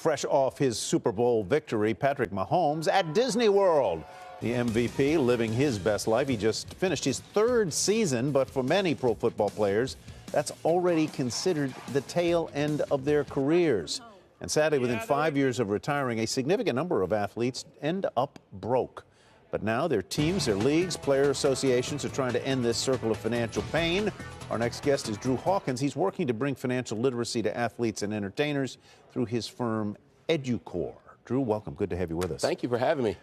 fresh off his Super Bowl victory, Patrick Mahomes at Disney World. The MVP living his best life. He just finished his third season, but for many pro football players, that's already considered the tail end of their careers. And sadly, within 5 years of retiring, a significant number of athletes end up broke. But now their teams, their leagues, player associations are trying to end this circle of financial pain. Our next guest is Drew Hawkins. He's working to bring financial literacy to athletes and entertainers through his firm, Edyoucore. Drew, welcome. Good to have you with us. Thank you for having me.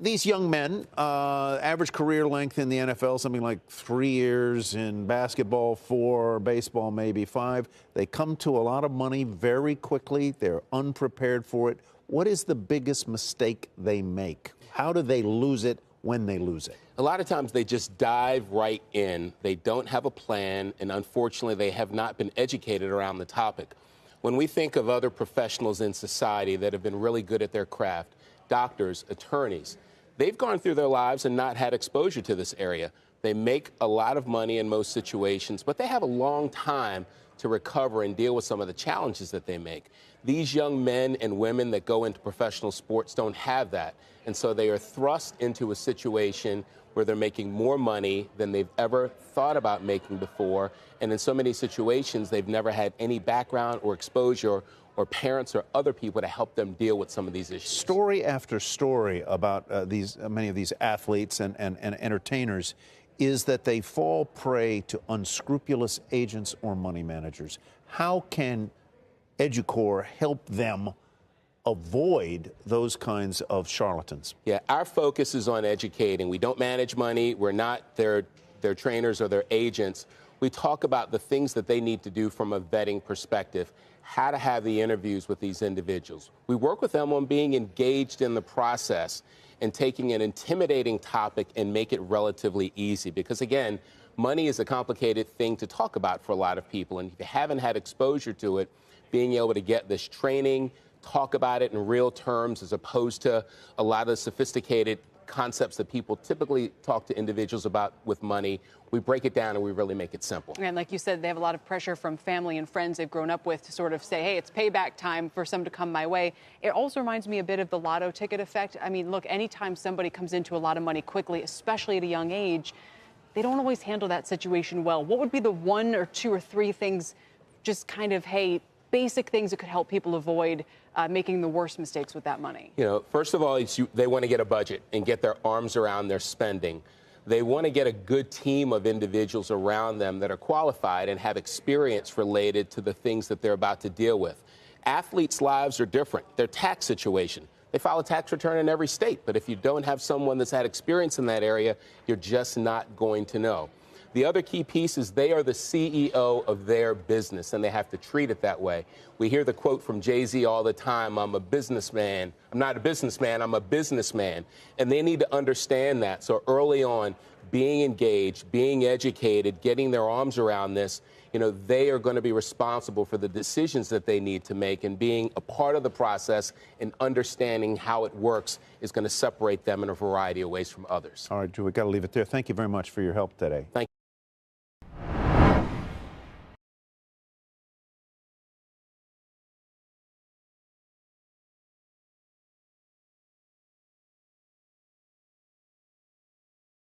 These young men, average career length in the NFL, something like 3 years, in basketball 4, baseball maybe 5. They come to a lot of money very quickly. They're unprepared for it. What is the biggest mistake they make? How do they lose it when they lose it? A lot of times they just dive right in. They don't have a plan, and unfortunately they have not been educated around the topic. When we think of other professionals in society that have been really good at their craft, doctors, attorneys, they've gone through their lives and not had exposure to this area. They make a lot of money in most situations, but they have a long time to recover and deal with some of the challenges that they make. These young men and women that go into professional sports don't have that. And so they are thrust into a situation where they're making more money than they've ever thought about making before. And in so many situations, they've never had any background or exposure or parents or other people to help them deal with some of these issues. Story after story about many of these athletes and entertainers is that they fall prey to unscrupulous agents or money managers. How can Edyoucore help them avoid those kinds of charlatans? Yeah, our focus is on educating. We don't manage money. We're not their trainers or their agents. We talk about the things that they need to do from a vetting perspective, how to have the interviews with these individuals. We work with them on being engaged in the process and taking an intimidating topic and make it relatively easy. Because again, money is a complicated thing to talk about for a lot of people. And if you haven't had exposure to it, being able to get this training, talk about it in real terms as opposed to a lot of the sophisticated concepts that people typically talk to individuals about with money, we break it down and we really make it simple. And like you said, they have a lot of pressure from family and friends they've grown up with to sort of say, hey, it's payback time for some to come my way. It also reminds me a bit of the lotto ticket effect. I mean, look, anytime somebody comes into a lot of money quickly, especially at a young age, they don't always handle that situation well. What would be the 1 or 2 or 3 things, just kind of, hey, basic things that could help people avoid making the worst mistakes with that money? You know, first of all, they want to get a budget and get their arms around their spending. They want to get a good team of individuals around them that are qualified and have experience related to the things that they're about to deal with. Athletes' lives are different. Their tax situation. They file a tax return in every state, but if you don't have someone that's had experience in that area, you're just not going to know. The other key piece is they are the CEO of their business, and they have to treat it that way. We hear the quote from Jay-Z all the time, I'm a businessman. I'm not a businessman, I'm a businessman. And they need to understand that. So early on, being engaged, being educated, getting their arms around this, you know, they are going to be responsible for the decisions that they need to make, and being a part of the process and understanding how it works is going to separate them in a variety of ways from others. All right, Drew, we've got to leave it there. Thank you very much for your help today. Thank you.